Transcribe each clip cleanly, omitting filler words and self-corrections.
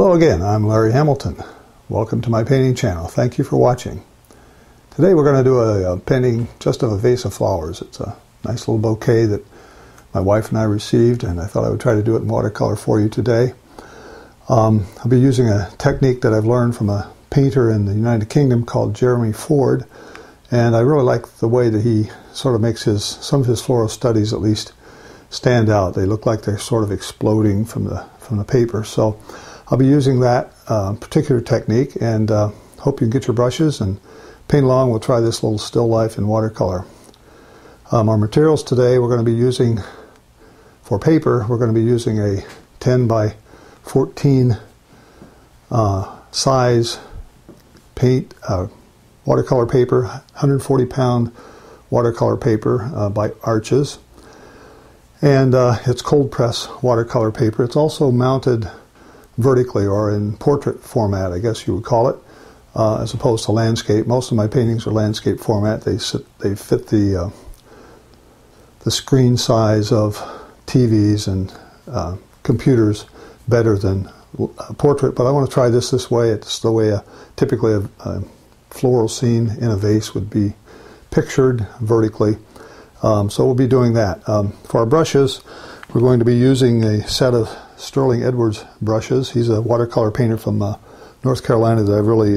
Hello again, I'm Larry Hamilton. Welcome to my painting channel. Thank you for watching. Today we're going to do a painting just of a vase of flowers. It's a nice little bouquet that my wife and I received, and I thought I would try to do it in watercolor for you today. I'll be using a technique that I've learned from a painter in the United Kingdom called Jeremy Ford, and I really like the way that he sort of makes some of his floral studies at least stand out. They look like they're sort of exploding from the paper. So I'll be using that particular technique, and hope you can get your brushes and paint along. We'll try this little still life in watercolor. Our materials today we're going to be using for paper, we're going to be using a 10 by 14 size paint watercolor paper, 140 pound watercolor paper by Arches, and it's cold press watercolor paper. It's also mounted vertically, or in portrait format, I guess you would call it, as opposed to landscape. Most of my paintings are landscape format. They fit the screen size of TVs and computers better than portrait, but I want to try this way. It's the way typically a floral scene in a vase would be pictured vertically. So we'll be doing that. For our brushes, we're going to be using a set of Sterling Edwards brushes. He's a watercolor painter from North Carolina that I really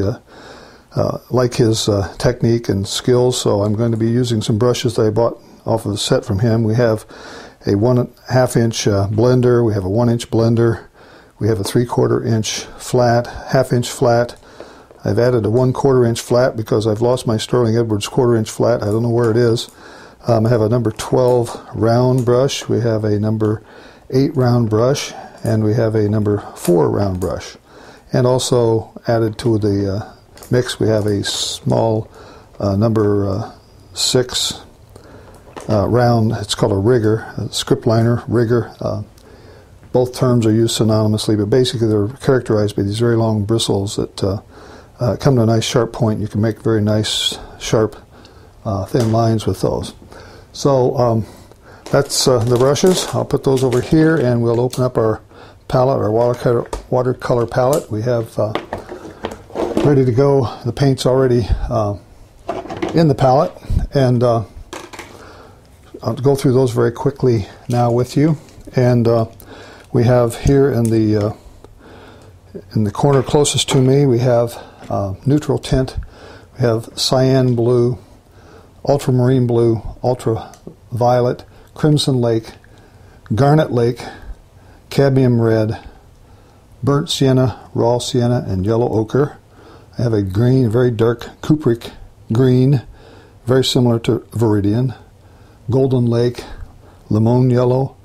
like his technique and skills, so I'm going to be using some brushes that I bought off of the set from him. We have a 1.5 inch blender, we have a 1 inch blender, we have a 3/4 inch flat, 1/2 inch flat. I've added a 1/4 inch flat because I've lost my Sterling Edwards 1/4 inch flat. I don't know where it is. I have a number 12 round brush, we have a number 8 round brush, and we have a number 4 round brush. And also added to the mix, we have a small number 6 round. It's called a rigger, a script liner rigger. Both terms are used synonymously, but basically they're characterized by these very long bristles that come to a nice sharp point. You can make very nice sharp thin lines with those. So that's the brushes. I'll put those over here, and we'll open up our palette, our watercolor palette. We have ready to go. The paint's already in the palette, and I'll go through those very quickly now with you. And we have here in the corner closest to me, we have neutral tint. We have cyan blue, ultramarine blue, ultraviolet, crimson lake, garnet lake, cadmium red, burnt sienna, raw sienna, and yellow ochre. I have a green, very dark cupric green, very similar to Viridian, golden lake, limon yellow,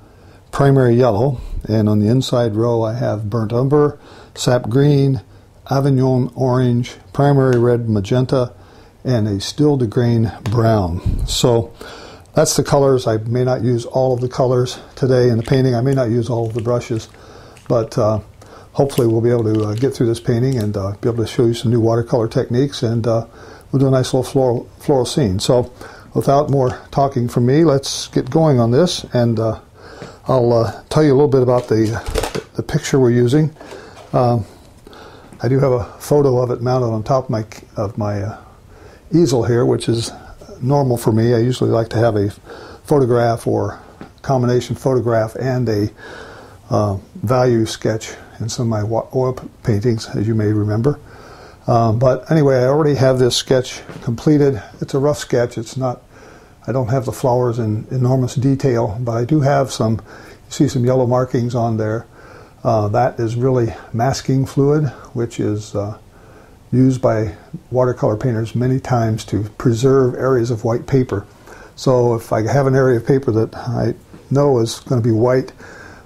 primary yellow, and on the inside row I have burnt umber, sap green, Avignon orange, primary red magenta, and a still to grain brown. So that's the colors. I may not use all of the colors today in the painting. I may not use all of the brushes, but hopefully we'll be able to get through this painting and be able to show you some new watercolor techniques, and we'll do a nice little floral scene. So without more talking from me, let's get going on this, and I'll tell you a little bit about the picture we're using. I do have a photo of it mounted on top of my easel here, which is normal for me. I usually like to have a photograph or combination photograph and a value sketch in some of my oil paintings, as you may remember. But anyway, I already have this sketch completed. It's a rough sketch. It's not, I don't have the flowers in enormous detail, but I do have some, you see some yellow markings on there. That is really masking fluid, which is used by watercolor painters many times to preserve areas of white paper. So if I have an area of paper that I know is going to be white,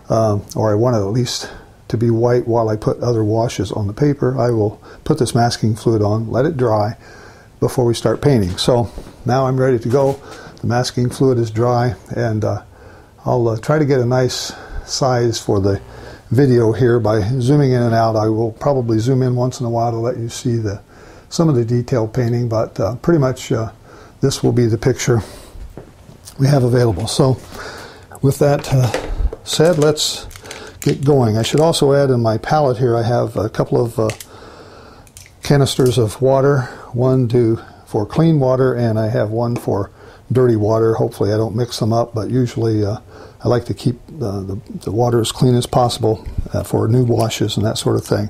or I want it at least to be white while I put other washes on the paper, I will put this masking fluid on, let it dry before we start painting. So now I'm ready to go. The masking fluid is dry, and I'll try to get a nice size for the video here by zooming in and out. I will probably zoom in once in a while to let you see some of the detailed painting, but pretty much this will be the picture we have available. So with that said, let's get going. I should also add in my palette here, I have a couple of canisters of water, one for clean water, and I have one for dirty water. Hopefully I don't mix them up, but usually I like to keep the water as clean as possible for new washes and that sort of thing.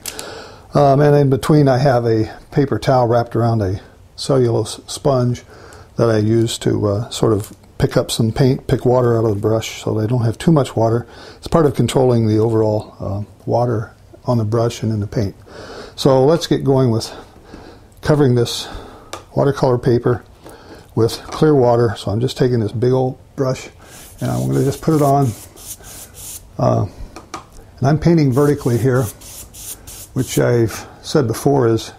And in between I have a paper towel wrapped around a cellulose sponge that I use to sort of pick up some paint, pick water out of the brush so they don't have too much water. It's part of controlling the overall water on the brush and in the paint. So let's get going with covering this watercolor paper with clear water. So I'm just taking this big old brush and I'm going to just put it on. And I'm painting vertically here, which I've said before is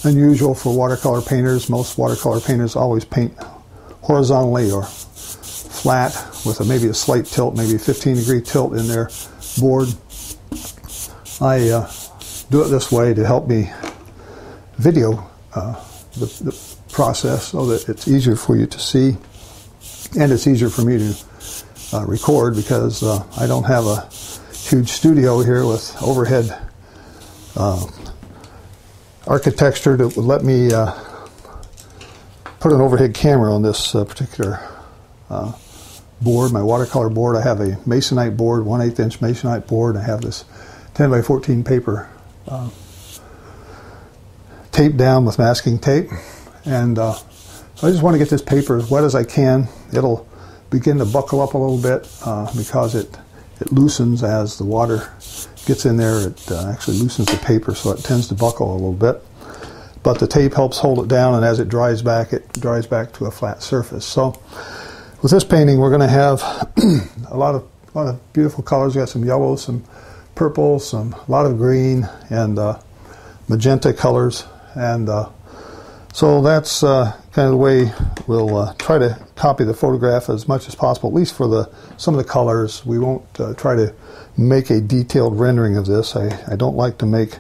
unusual for watercolor painters. Most watercolor painters always paint horizontally or flat with maybe a slight tilt, maybe a 15-degree tilt in their board. I do it this way to help me video the process so that it's easier for you to see, and it's easier for me to record because I don't have a huge studio here with overhead architecture that would let me put an overhead camera on this particular board, my watercolor board. I have a masonite board, 1/8 inch masonite board. I have this 10 by 14 paper taped down with masking tape, and so I just want to get this paper as wet as I can. It'll begin to buckle up a little bit because it loosens as the water gets in there. It actually loosens the paper, so it tends to buckle a little bit. But the tape helps hold it down, and as it dries back to a flat surface. So with this painting, we're going to have a lot of beautiful colors. We got some yellows, some purples, a lot of green, and magenta colors. And so that's kind of the way we'll try to copy the photograph as much as possible, at least for some of the colors. We won't try to make a detailed rendering of this. I don't like to make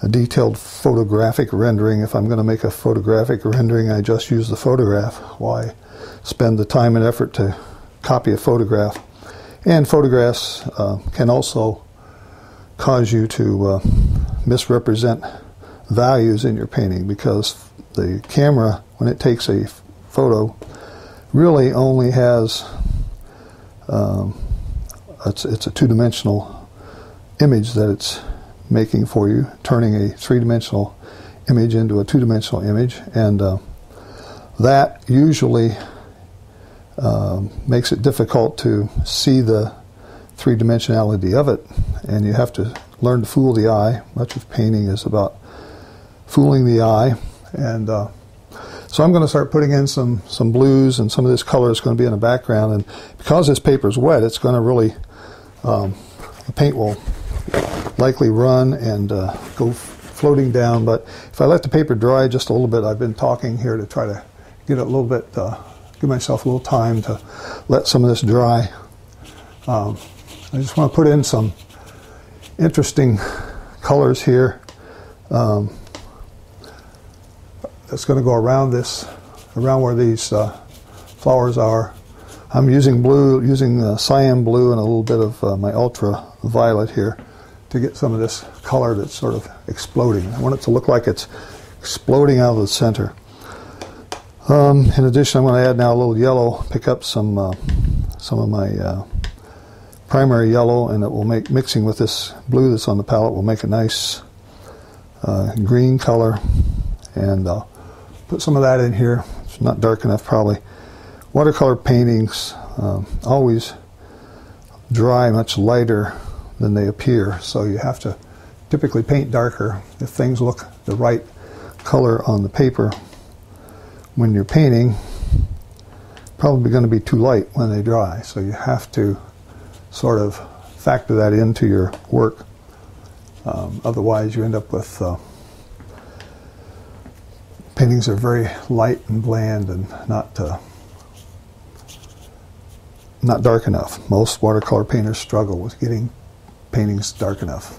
a detailed photographic rendering. If I'm going to make a photographic rendering, I just use the photograph. Why spend the time and effort to copy a photograph? And photographs can also cause you to misrepresent values in your painting, because the camera, when it takes a photo, really only has it's a two-dimensional image that it's making for you, turning a three-dimensional image into a two-dimensional image, and that usually makes it difficult to see the three-dimensionality of it, and you have to learn to fool the eye. Much of painting is about fooling the eye, and so I'm going to start putting in some blues, and some of this color is going to be in the background, and because this paper is wet, it's going to really the paint will likely run and go floating down. But if I let the paper dry just a little bit, I've been talking here to try to get it a little bit, give myself a little time to let some of this dry. I just want to put in some interesting colors here. That's going to go around where these flowers are. I'm using blue, cyan blue and a little bit of my ultraviolet here to get some of this color that's sort of exploding. I want it to look like it's exploding out of the center. In addition, I'm going to add now a little yellow, pick up some of my primary yellow, and it will make, mixing with this blue that's on the palette, will make a nice green color, and I'll put some of that in here. It's not dark enough probably. Watercolor paintings always dry much lighter than they appear, so you have to typically paint darker if things look the right color on the paper when you're painting. Probably going to be too light when they dry, so you have to sort of factor that into your work. Otherwise you end up with paintings that are very light and bland and not dark enough. Most watercolor painters struggle with getting paintings dark enough.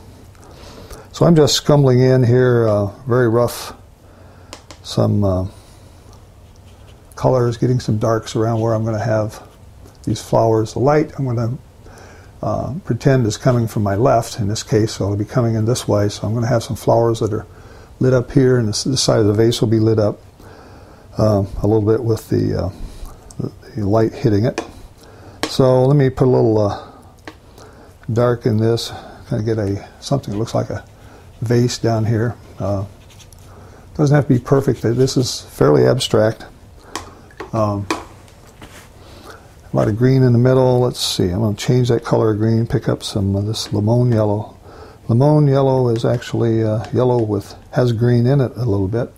So I'm just scumbling in here, very rough, some colors, getting some darks around where I'm going to have these flowers. The light I'm going to pretend is coming from my left in this case, so it'll be coming in this way. So I'm going to have some flowers that are lit up here, and this side of the vase will be lit up a little bit with the light hitting it. So let me put a little dark in this, kind of get something that looks like a vase down here. Doesn't have to be perfect. This is fairly abstract. A lot of green in the middle. Let's see. I'm going to change that color of green. Pick up some of this lemon yellow. Lemon yellow is actually yellow has green in it a little bit,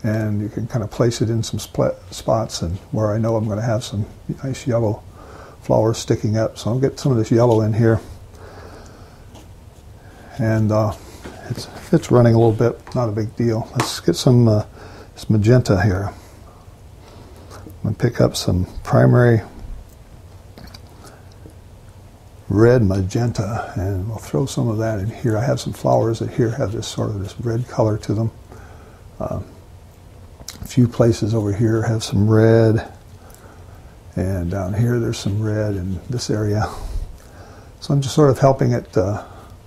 and you can kind of place it in some spots and where I know I'm going to have some nice yellow flowers sticking up. So I'll get some of this yellow in here, and it's running a little bit. Not a big deal. Let's get some this magenta here. I'm going to pick up some primary red magenta, and we'll throw some of that in here. I have some flowers that here have this sort of this red color to them. A few places over here have some red, and down here there's some red in this area. So I'm just sort of helping it,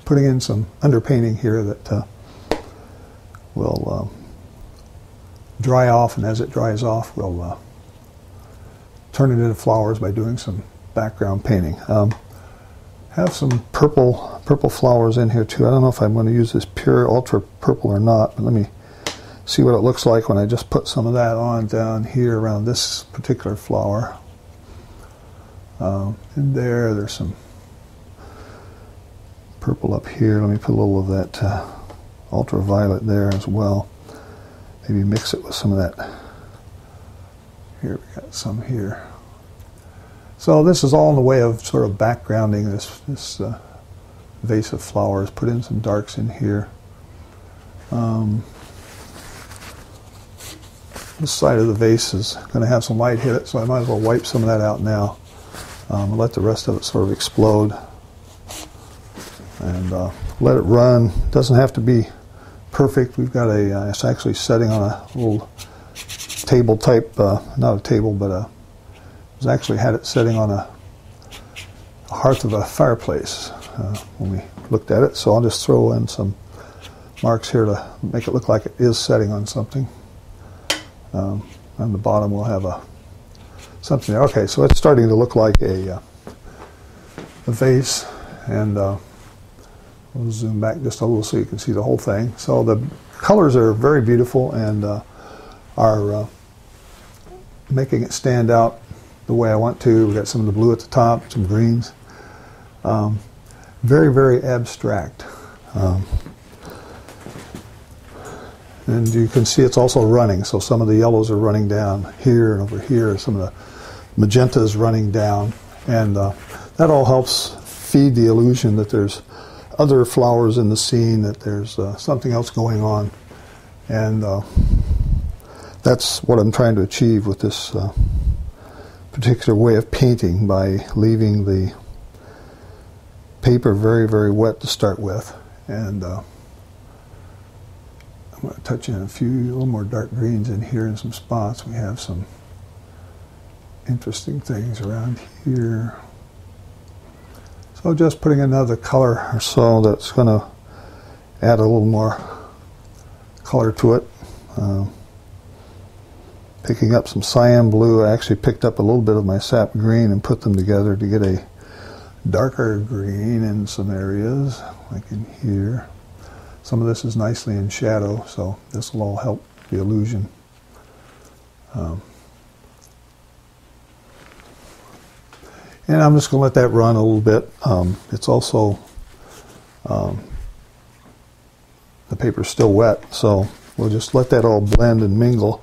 putting in some underpainting here that will dry off, and as it dries off we'll turn it into flowers by doing some background painting. Have some purple flowers in here too. I don't know if I'm going to use this pure ultra purple or not, but let me see what it looks like when I just put some of that on down here around this particular flower. And there's some purple up here. Let me put a little of that ultraviolet there as well. Maybe mix it with some of that. Here we got some here. So this is all in the way of sort of backgrounding this vase of flowers. Put in some darks in here. This side of the vase is going to have some light hit it, so I might as well wipe some of that out now. Let the rest of it sort of explode. And let it run. It doesn't have to be perfect. We've got it's actually setting on a little table type, not a table, but I actually had it setting on a hearth of a fireplace when we looked at it. So I'll just throw in some marks here to make it look like it is setting on something. On the bottom we'll have something there. Okay, so it's starting to look like a vase, and we'll zoom back just a little so you can see the whole thing. So the colors are very beautiful and are making it stand out the way I want to. We've got some of the blue at the top, some greens. Very, very abstract. And you can see it's also running, so some of the yellows are running down here and over here. Some of the magenta is running down, and that all helps feed the illusion that there's other flowers in the scene, that there's something else going on. And that's what I'm trying to achieve with this particular way of painting, by leaving the paper very, very wet to start with. And I'm going to touch in a little more dark greens in here in some spots. We have some interesting things around here. So just putting another color or so that's going to add a little more color to it. Picking up some cyan blue. I actually picked up a little bit of my sap green and put them together to get a darker green in some areas, like in here. Some of this is nicely in shadow, so this will all help the illusion. And I'm just going to let that run a little bit. It's also, the paper's still wet, so we'll just let that all blend and mingle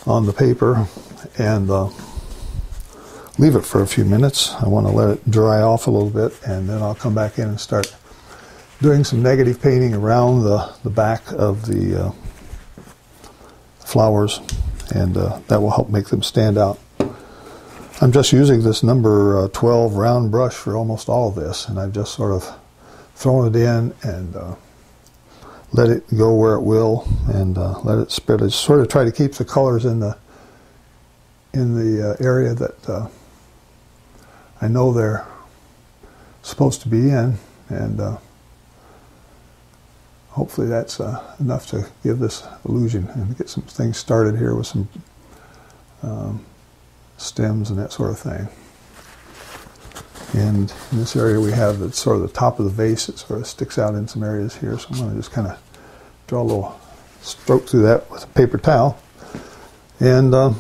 on the paper and leave it for a few minutes. I want to let it dry off a little bit, and then I'll come back in and start doing some negative painting around the back of the flowers, and that will help make them stand out. I'm just using this number 12 round brush for almost all of this, and I've just sort of thrown it in and let it go where it will, and let it spread. I sort of try to keep the colors in the area that I know they're supposed to be in, and hopefully that's enough to give this illusion and get some things started here with some stems and that sort of thing. And in this area we have the sort of the top of the vase. It sort of sticks out in some areas here, so I'm going to just kind of draw a little stroke through that with a paper towel. And if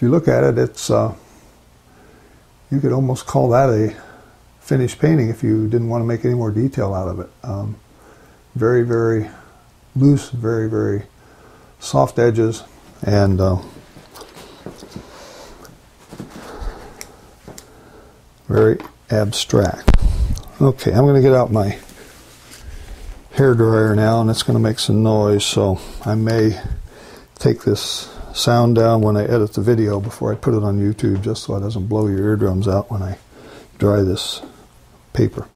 you look at it, it's you could almost call that a finished painting if you didn't want to make any more detail out of it. Very, very loose, very, very soft edges, and very abstract. Okay, I'm going to get out my hair dryer now, and it's going to make some noise, so I may take this sound down when I edit the video before I put it on YouTube, just so it doesn't blow your eardrums out when I dry this paper.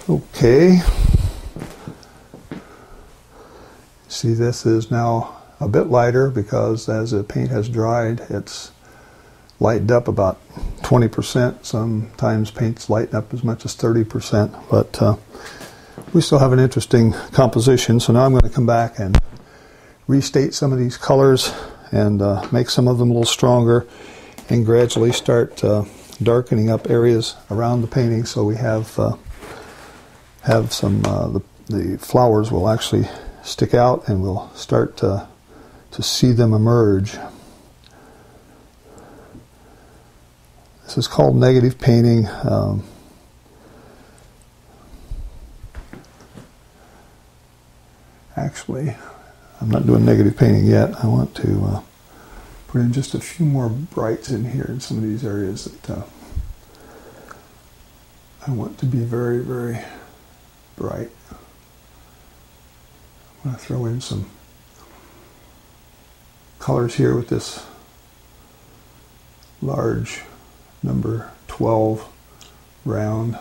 Okay, see, this is now a bit lighter because as the paint has dried, it's lightened up about 20%. Sometimes paints lighten up as much as 30%, but we still have an interesting composition. So now I'm going to come back and restate some of these colors and make some of them a little stronger, and gradually start darkening up areas around the painting so we have some, the flowers will actually stick out and we'll start to see them emerge. This is called negative painting. Actually, I'm not doing negative painting yet. I want to put in just a few more brights in here in some of these areas that I want to be very, very bright. I'm going to throw in some colors here with this large number 12 round.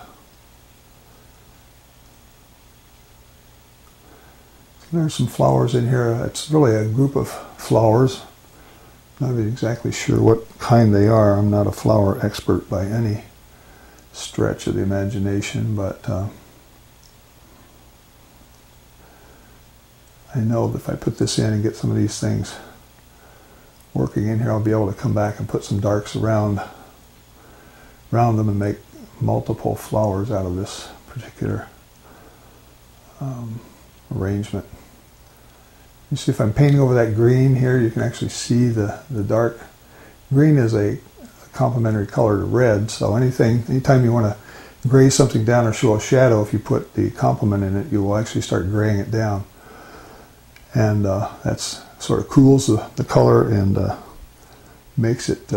There's some flowers in here. It's really a group of flowers. I'm not exactly sure what kind they are. I'm not a flower expert by any stretch of the imagination, but I know that if I put this in and get some of these things working in here, I'll be able to come back and put some darks around them and make multiple flowers out of this particular arrangement. You see, if I'm painting over that green here, you can actually see the dark. Green is a complementary color to red, so anytime you want to gray something down or show a shadow, if you put the complement in it, you will actually start graying it down. And that's sort of cools the color and makes it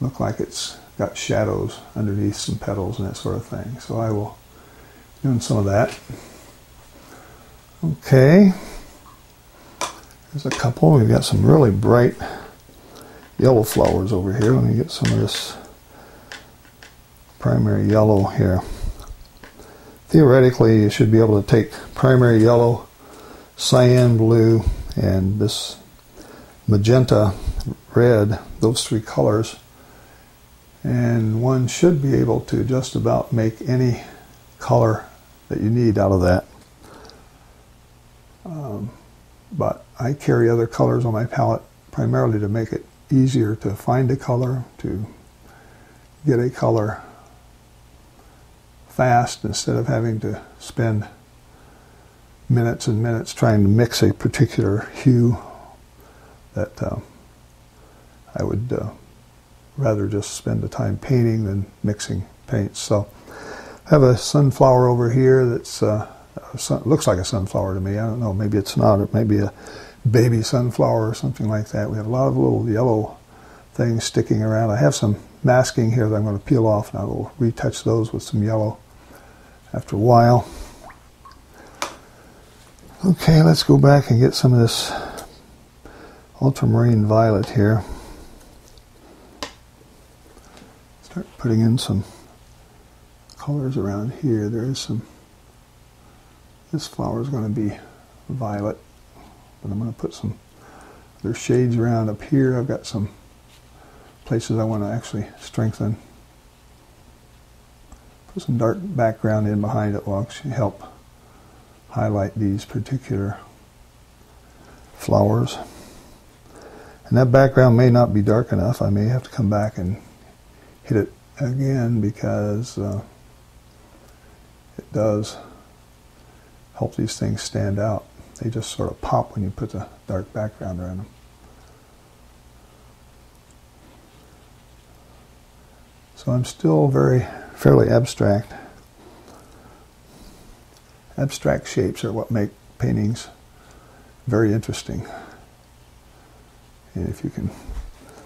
look like it's got shadows underneath some petals and that sort of thing. So I will be doing some of that. Okay, there's a couple. We've got some really bright yellow flowers over here. Let me get some of this primary yellow here. Theoretically, you should be able to take primary yellow, cyan blue, and this magenta red, those three colors, and one should be able to just about make any color that you need out of that. I carry other colors on my palette primarily to make it easier to find a color, to get a color fast instead of having to spend minutes and minutes trying to mix a particular hue that I would rather just spend the time painting than mixing paints. So I have a sunflower over here that's looks like a sunflower to me. I don't know, maybe it's not. It may be a baby sunflower or something like that. We have a lot of little yellow things sticking around. I have some masking here that I'm going to peel off, and I will retouch those with some yellow after a while. Okay, let's go back and get some of this ultramarine violet here. Start putting in some colors around here. There is some, this flower is going to be violet, but I'm going to put some other shades around up here. I've got some places I want to actually strengthen. Put some dark background in behind it will actually help highlight these particular flowers. And that background may not be dark enough. I may have to come back and hit it again because it does help these things stand out. They just sort of pop when you put the dark background around them. So I'm still fairly abstract. Abstract shapes are what make paintings very interesting. And if you can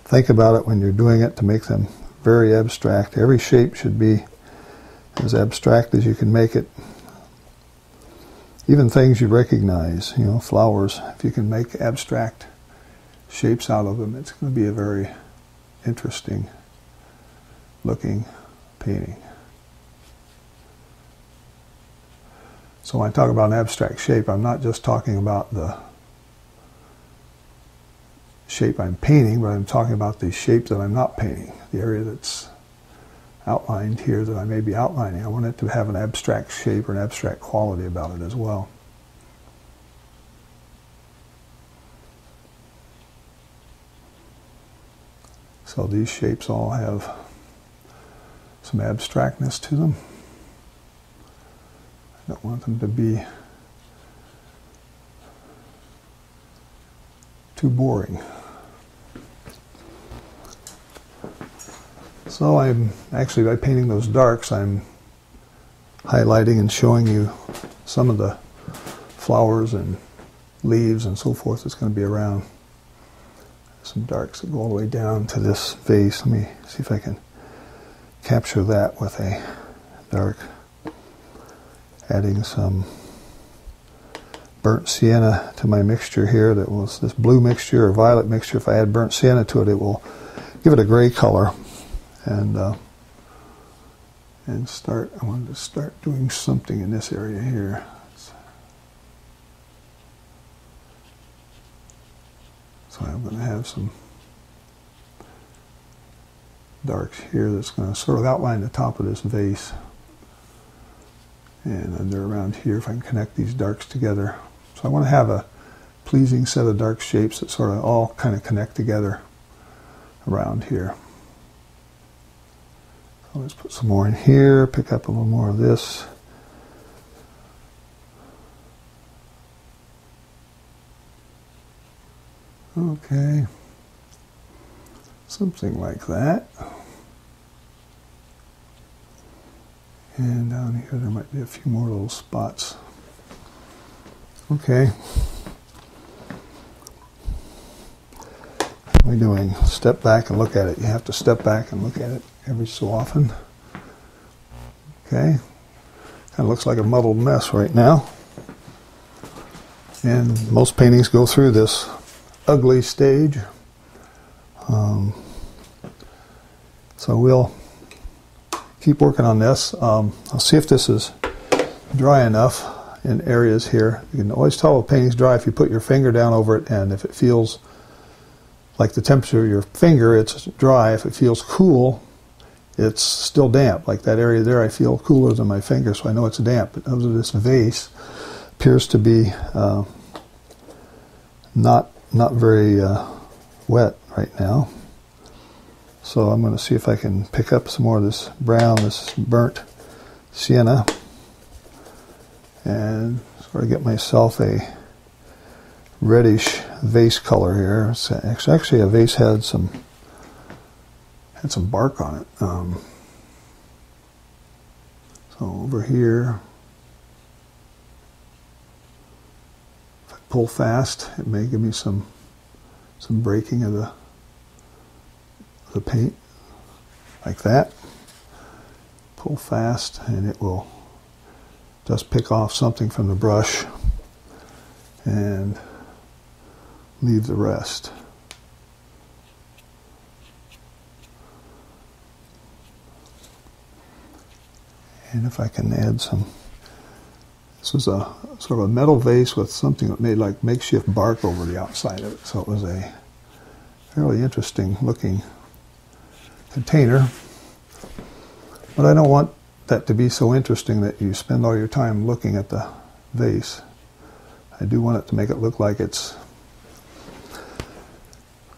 think about it when you're doing it to make them very abstract, every shape should be as abstract as you can make it. Even things you recognize, you know, flowers, if you can make abstract shapes out of them, it's going to be a very interesting looking painting. So when I talk about an abstract shape, I'm not just talking about the shape I'm painting, but I'm talking about the shape that I'm not painting, the area that's outlined here that I may be outlining. I want it to have an abstract shape or an abstract quality about it as well. So these shapes all have some abstractness to them. I don't want them to be too boring. So I'm actually, by painting those darks, I'm highlighting and showing you some of the flowers and leaves and so forth that's going to be around. Some darks that go all the way down to this vase. Let me see if I can capture that with a dark. Adding some burnt sienna to my mixture here. That was this blue mixture or violet mixture. If I add burnt sienna to it, it will give it a gray color. And I wanted to start doing something in this area here. So I'm going to have some darks here that's going to sort of outline the top of this vase. And under around here, if I can connect these darks together. So I want to have a pleasing set of dark shapes that sort of all kind of connect together around here. So let's put some more in here, pick up a little more of this. Okay, something like that. And down here there might be a few more little spots. Okay. What are we doing? Step back and look at it. You have to step back and look at it every so often. Okay. Kind of looks like a muddled mess right now. And most paintings go through this ugly stage. So we'll keep working on this. I'll see if this is dry enough in areas here. You can always tell a painting's dry if you put your finger down over it, and if it feels like the temperature of your finger, it's dry. If it feels cool, it's still damp. Like that area there, I feel cooler than my finger, so I know it's damp. But this vase appears to be not very wet right now. So I'm going to see if I can pick up some more of this brown, this burnt sienna, and sort of get myself a reddish vase color here. It's actually, a vase had some bark on it. So over here, if I pull fast, it may give me some breaking of the paint, like that. Pull fast and it will just pick off something from the brush and leave the rest. And if I can add some, this was a sort of a metal vase with something that made like makeshift bark over the outside of it, so it was a fairly interesting looking container. But I don't want that to be so interesting that you spend all your time looking at the vase. I do want it to make it look like it's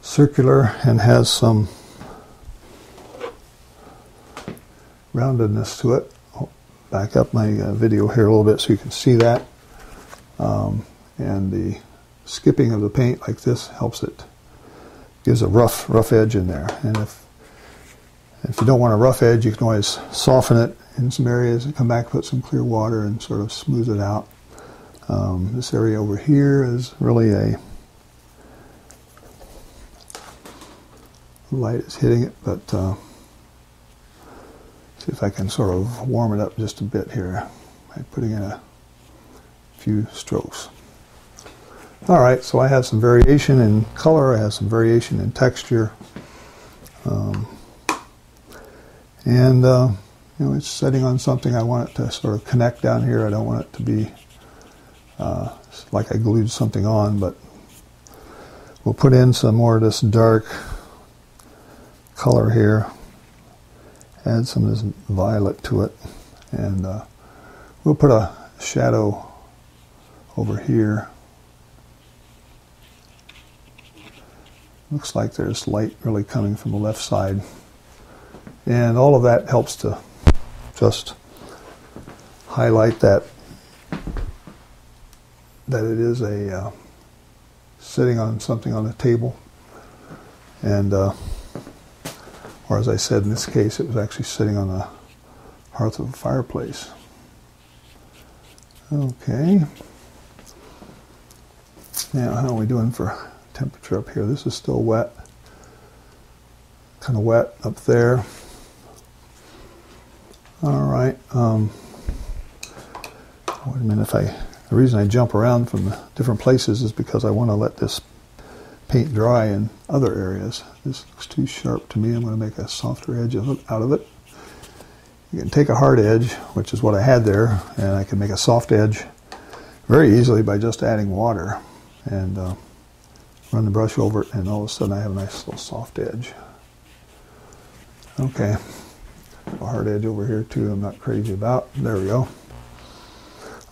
circular and has some roundedness to it. I'll back up my video here a little bit so you can see that. And the skipping of the paint like this helps it, gives a rough edge in there. And if you don't want a rough edge, you can always soften it in some areas and come back, put some clear water and sort of smooth it out. This area over here is really a light is hitting it, but see if I can sort of warm it up just a bit here by putting in a few strokes. All right, so I have some variation in color, I have some variation in texture, and you know, it's setting on something. I want it to sort of connect down here. I don't want it to be like I glued something on, but we'll put in some more of this dark color here, add some of this violet to it, and we'll put a shadow over here. Looks like there's light really coming from the left side, and all of that helps to just highlight that it is a sitting on something on a table, and or as I said, in this case, it was actually sitting on the hearth of a fireplace. Okay. Now, how are we doing for temperature up here? This is still wet. Kind of wet up there. All right. Wait a minute. The reason I jump around from the different places is because I want to let this paint dry in other areas. This looks too sharp to me. I'm going to make a softer edge out of it. You can take a hard edge, which is what I had there, and I can make a soft edge very easily by just adding water and run the brush over it, and all of a sudden I have a nice little soft edge. Okay, a hard edge over here too I'm not crazy about. There we go.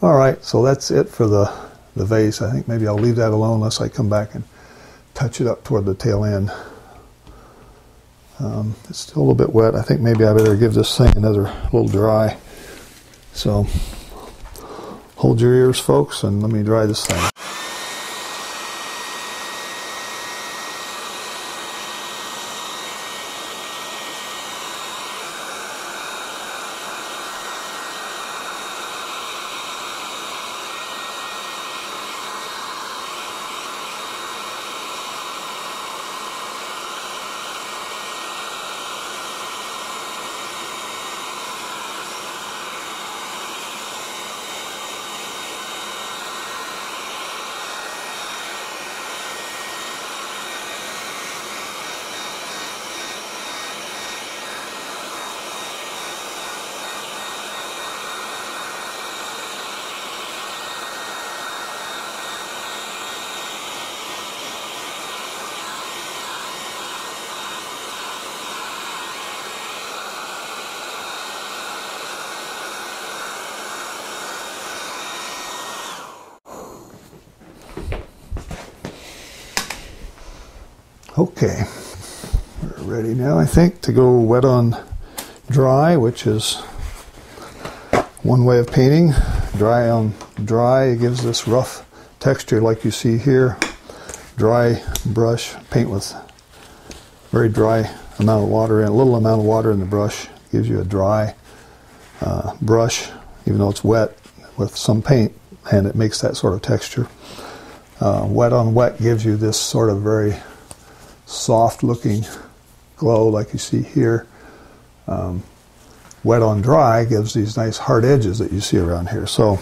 All right, so that's it for the vase. I think maybe I'll leave that alone unless I come back and touch it up toward the tail end. It's still a little bit wet. I think maybe I better give this thing another little dry. So hold your ears, folks, and let me dry this thing. Okay, we're ready now, I think, to go wet on dry, which is one way of painting. Dry on dry, it gives this rough texture like you see here. Dry brush, paint with very dry amount of water in, a little amount of water in the brush. Gives you a dry brush, even though it's wet with some paint, and it makes that sort of texture. Wet on wet gives you this sort of very soft looking glow like you see here. Wet on dry gives these nice hard edges that you see around here. So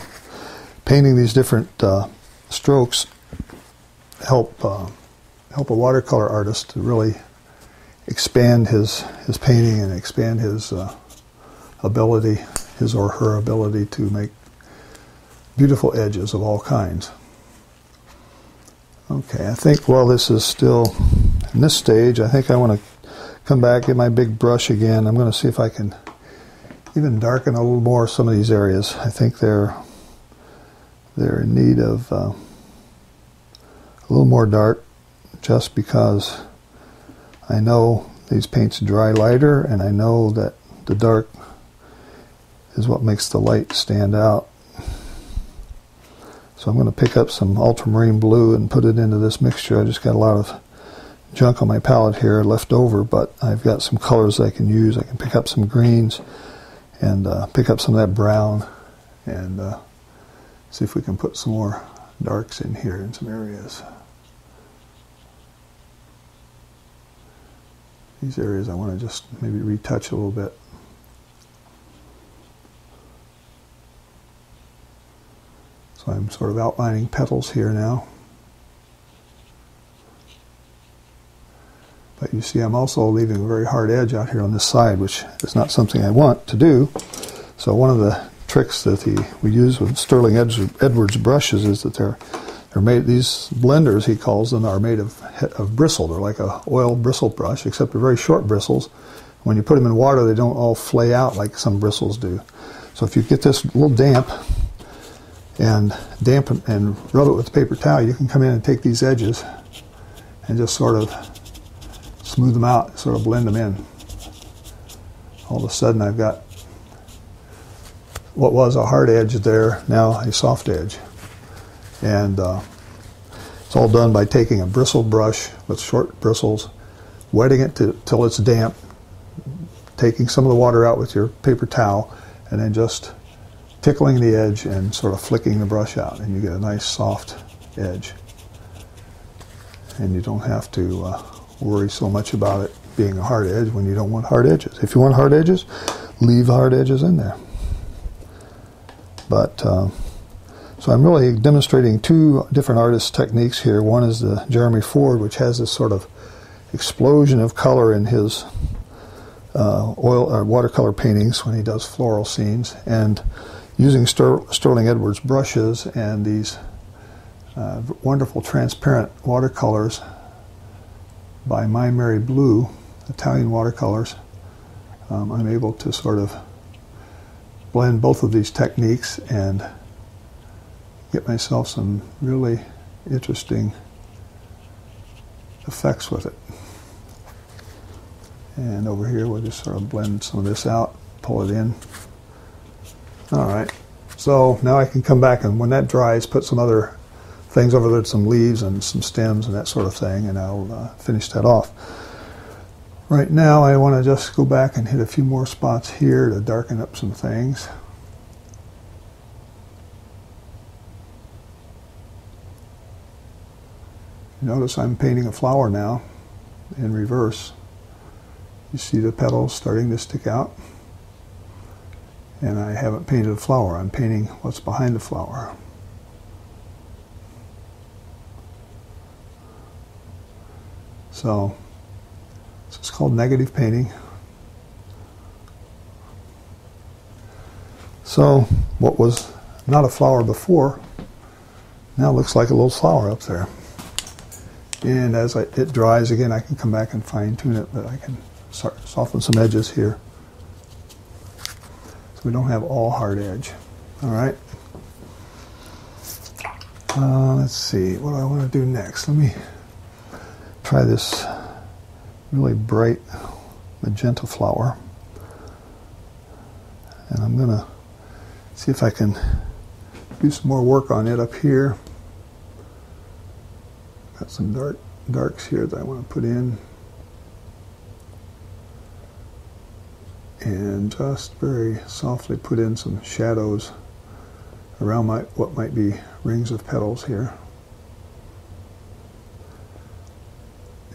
painting these different strokes help a watercolor artist to really expand his painting and expand his ability, his or her ability to make beautiful edges of all kinds. Okay, I think while this is still in this stage, I think I want to come back, get my big brush again. I'm going to see if I can even darken a little more some of these areas. I think they're in need of a little more dark, just because I know these paints dry lighter, and I know that the dark is what makes the light stand out. So I'm going to pick up some ultramarine blue and put it into this mixture. I just got a lot of junk on my palette here left over, but I've got some colors I can use. I can pick up some greens and pick up some of that brown and see if we can put some more darks in here in some areas. These areas I want to just maybe retouch a little bit. So I'm sort of outlining petals here now. But you see I'm also leaving a very hard edge out here on this side, which is not something I want to do. So one of the tricks that we use with Sterling Edwards brushes is that they're made, these blenders he calls them, are made of bristle. They're like a oil bristle brush, except they're very short bristles. When you put them in water, they don't all flay out like some bristles do. So if you get this a little damp and rub it with a paper towel, you can come in and take these edges and just sort of smooth them out, sort of blend them in. All of a sudden I've got what was a hard edge there, now a soft edge. And it's all done by taking a bristle brush with short bristles, wetting it till it's damp, taking some of the water out with your paper towel, and then just tickling the edge and sort of flicking the brush out, and you get a nice soft edge. And you don't have to worry so much about it being a hard edge when you don't want hard edges. If you want hard edges, leave hard edges in there. But so I'm really demonstrating two different artist techniques here. One is the Jeremy Ford, which has this sort of explosion of color in his oil or watercolor paintings when he does floral scenes, and using Sterling Edwards brushes and these wonderful transparent watercolors by My Mary Blue, Italian watercolors, I'm able to sort of blend both of these techniques and get myself some really interesting effects with it. And over here we'll just sort of blend some of this out, pull it in. Alright, so now I can come back, and when that dries, put some other things over there, some leaves and some stems and that sort of thing, and I'll finish that off. Right now I want to just go back and hit a few more spots here to darken up some things. Notice I'm painting a flower now in reverse. You see the petals starting to stick out. And I haven't painted a flower, I'm painting what's behind the flower. So it's called negative painting. So what was not a flower before now looks like a little flower up there. And as it dries again, I can come back and fine tune it, but I can soften some edges here so we don't have all hard edge. All right. Let's see, what do I want to do next? Let me try this really bright magenta flower. And I'm going to see if I can do some more work on it up here. Got some darks here that I want to put in. And just very softly put in some shadows around what might be rings of petals here.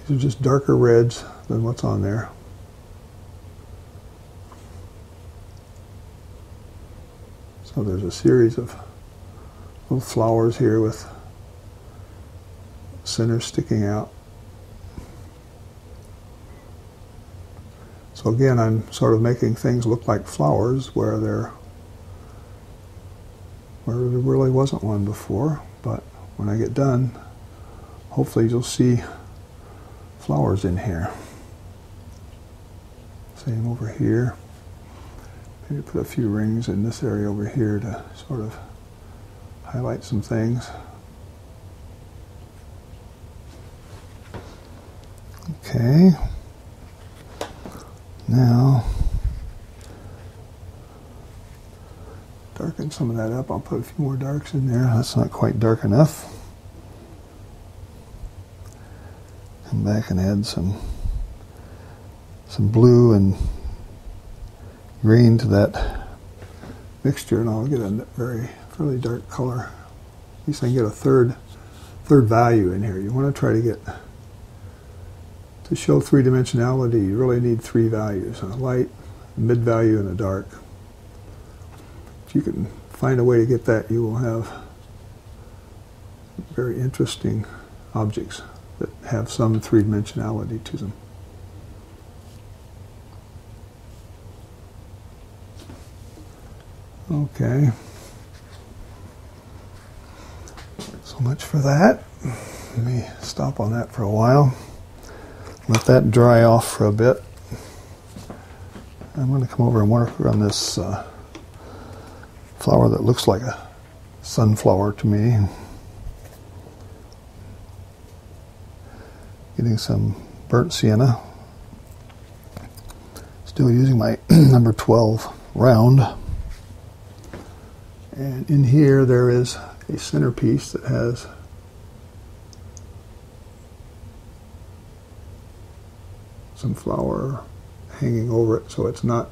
These are just darker reds than what's on there. So there's a series of little flowers here with center sticking out. So again, I'm sort of making things look like flowers where there really wasn't one before. But when I get done, hopefully you'll see flowers in here. Same over here. Maybe put a few rings in this area over here to sort of highlight some things. Okay. Now, darken some of that up. I'll put a few more darks in there. That's not quite dark enough. Come back and add some blue and green to that mixture, and I'll get a fairly dark color. At least I can get a third value in here. You want to try to get to show three-dimensionality. You really need three values: a light, a mid value, and a dark. If you can find a way to get that, you will have very interesting objects that have some three-dimensionality to them. Okay. So much for that. Let me stop on that for a while. Let that dry off for a bit. I'm going to come over and work on this flower that looks like a sunflower to me. Getting some burnt sienna. Still using my number 12 round. And in here there is a centerpiece that has some flower hanging over it, so it's not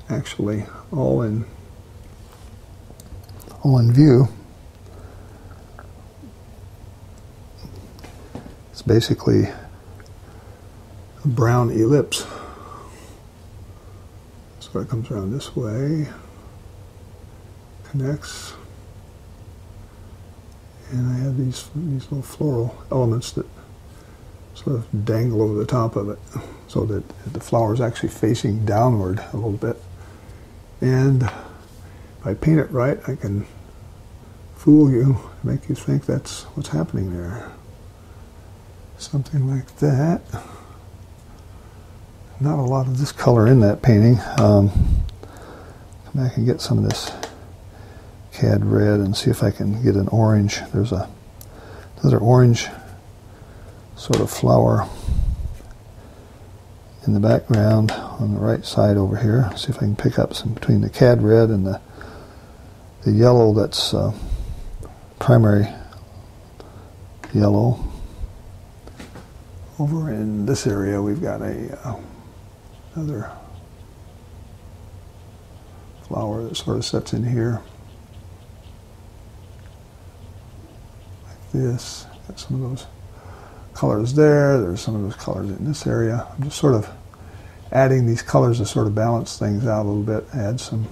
actually all in view. It's basically a brown ellipse. So it comes around this way, connects, and I have these little floral elements that sort of dangle over the top of it, so that the flower is actually facing downward a little bit. And if I paint it right, I can fool you, make you think that's what's happening there. Something like that. Not a lot of this color in that painting. Come back and get some of this cad red and see if I can get an orange. There's another orange sort of flower in the background on the right side over here. See if I can pick up some between the cad red and the yellow that's primary yellow. Over in this area we've got another flower that sort of sets in here like this. Got some of those colors there. There's some of those colors in this area. I'm just sort of adding these colors to sort of balance things out a little bit, add some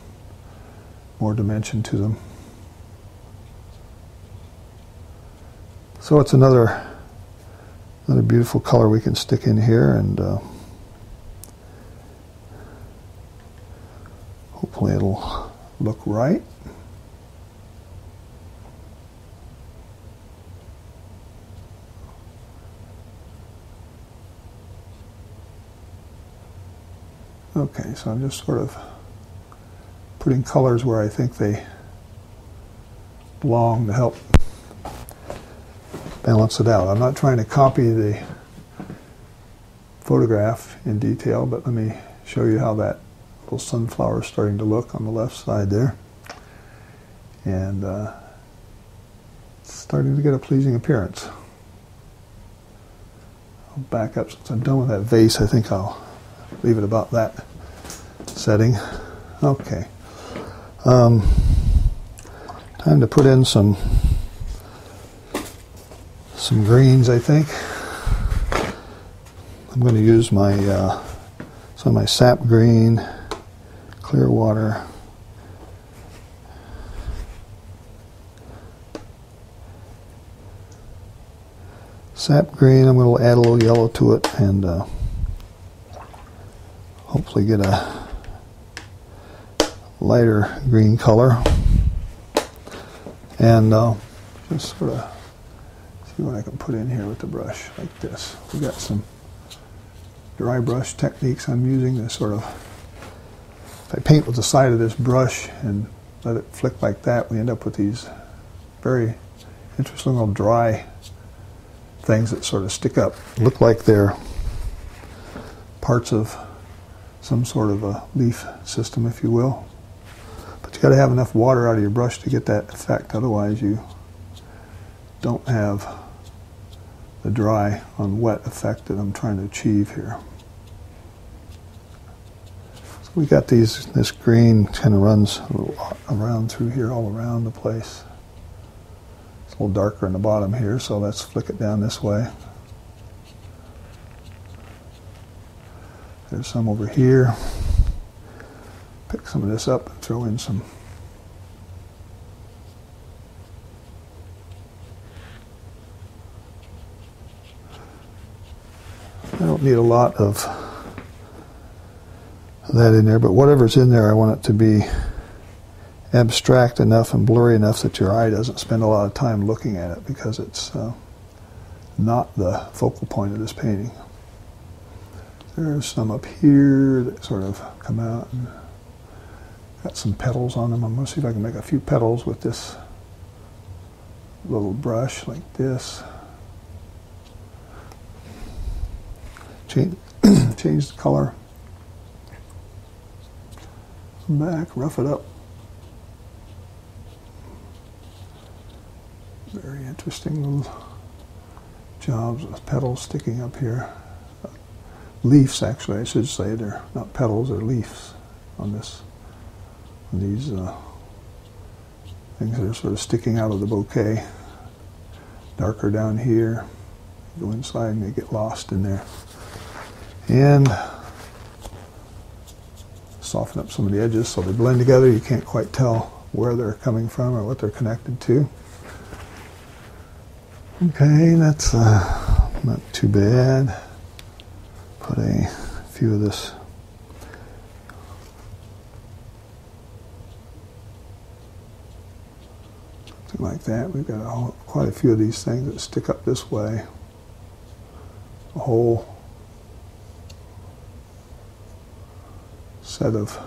more dimension to them. So it's another beautiful color we can stick in here, and hopefully it'll look right. Okay, so I'm just sort of putting colors where I think they belong to help balance it out. I'm not trying to copy the photograph in detail, but let me show you how that little sunflower is starting to look on the left side there. And it's starting to get a pleasing appearance. I'll back up since I'm done with that vase. I think I'll leave it about that setting. Okay. Time to put in some greens, I think. I'm going to use my some of my sap green, clear water. Sap green, I'm going to add a little yellow to it and hopefully get a lighter green color. And just sort of see what I can put in here with the brush like this. We got some dry brush techniques I'm using to sort of, if I paint with the side of this brush and let it flick like that, we end up with these very interesting little dry things that sort of stick up, look like they're parts of some sort of a leaf system, if you will. But you got to have enough water out of your brush to get that effect, otherwise you don't have the dry on wet effect that I'm trying to achieve here. So we got this green kind of runs around through here, all around the place. It's a little darker in the bottom here, so let's flick it down this way. There's some over here. Pick some of this up and throw in some. I don't need a lot of that in there, but whatever's in there, I want it to be abstract enough and blurry enough that your eye doesn't spend a lot of time looking at it, because it's not the focal point of this painting. There's some up here that sort of come out and got some petals on them. I'm going to see if I can make a few petals with this little brush like this. Change the color. Come back, rough it up. Very interesting little jobs with petals sticking up here. Leaves, actually, I should say. They're not petals, they're leaves on this. On these things that are sort of sticking out of the bouquet. Darker down here. Go inside and they get lost in there. And soften up some of the edges so they blend together. You can't quite tell where they're coming from or what they're connected to. Okay, that's not too bad. Put a few of this something like that. We've got quite a few of these things that stick up this way. A whole set of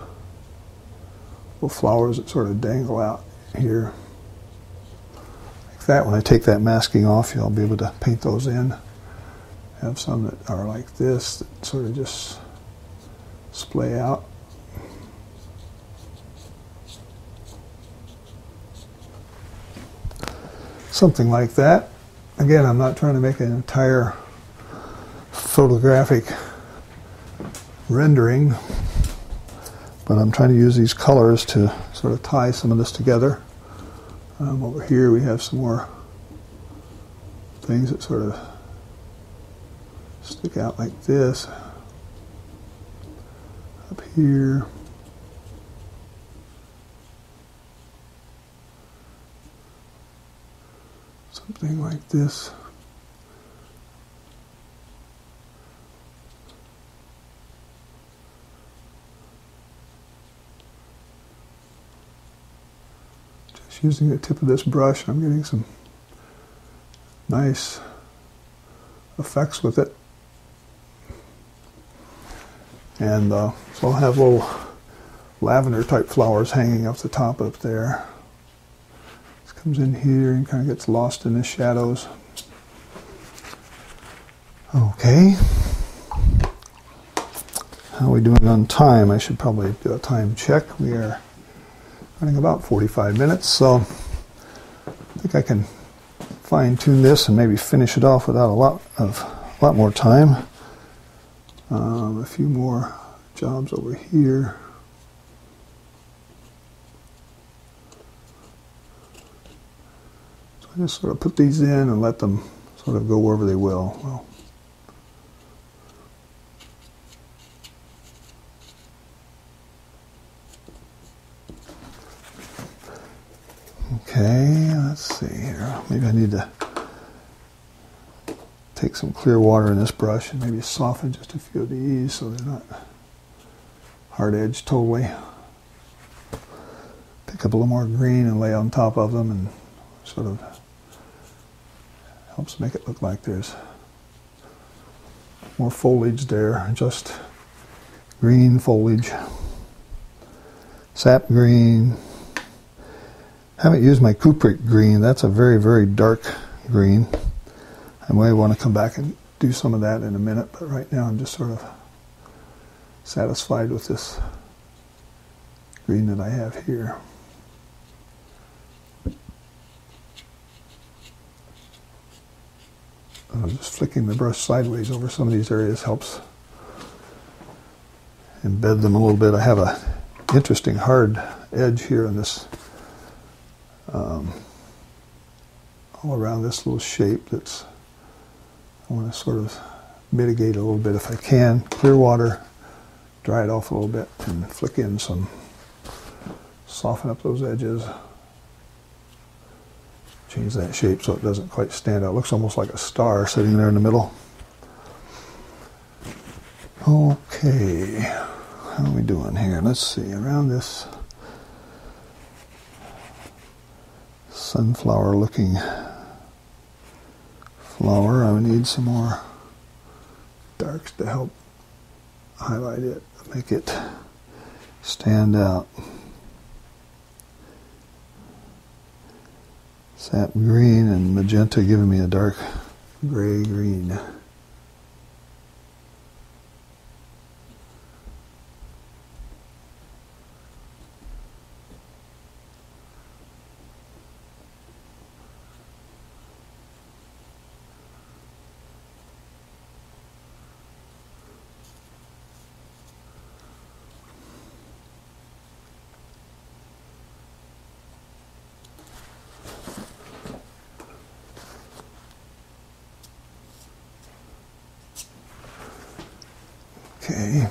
little flowers that sort of dangle out here. Like that. When I take that masking off, I'll be able to paint those in. Have some that are like this, that sort of just splay out. Something like that. Again, I'm not trying to make an entire photographic rendering, but I'm trying to use these colors to sort of tie some of this together. Over here we have some more things that sort of stick out like this. Up here. Something like this. Just using the tip of this brush, I'm getting some nice effects with it. And so I'll have little lavender type flowers hanging off the top up there. This comes in here and kind of gets lost in the shadows. Okay. How are we doing on time? I should probably do a time check. We are running about 45 minutes, so I think I can fine-tune this and maybe finish it off without a lot more time. A few more jobs over here. So I just sort of put these in and let them sort of go wherever they will. Well, okay, let's see here. Maybe I need to take some clear water in this brush and maybe soften just a few of these so they're not hard edged totally. Pick up a little more green and lay on top of them, and sort of helps make it look like there's more foliage there, just green foliage. Sap green. Haven't used my cupric green. That's a very, very dark green. I may want to come back and do some of that in a minute, but right now I'm just sort of satisfied with this green that I have here. Just flicking the brush sideways over some of these areas helps embed them a little bit. I have an interesting hard edge here in this, all around this little shape that's, I want to sort of mitigate a little bit if I can. Clear water, dry it off a little bit, and flick in some, soften up those edges. Change that shape so it doesn't quite stand out. It looks almost like a star sitting there in the middle. Okay, how are we doing here? Let's see, around this sunflower looking flower, I would need some more darks to help highlight it, make it stand out. Sap green and magenta giving me a dark gray green. Okay.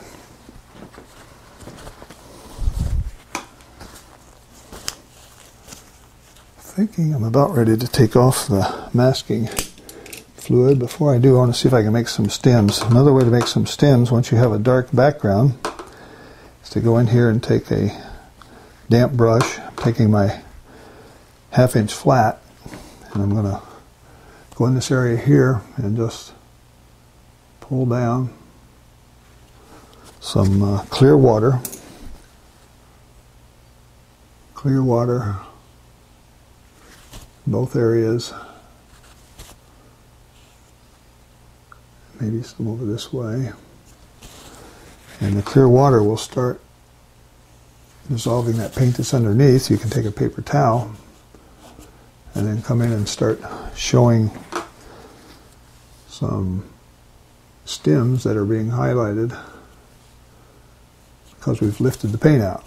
Thinking I'm about ready to take off the masking fluid. Before I do, I want to see if I can make some stems. Another way to make some stems, once you have a dark background, is to go in here and take a damp brush. I'm taking my 1/2-inch flat, and I'm going to go in this area here and just pull down some clear water, both areas, maybe some over this way, and the clear water will start dissolving that paint that's underneath. You can take a paper towel and then come in and start showing some stems that are being highlighted because we've lifted the paint out.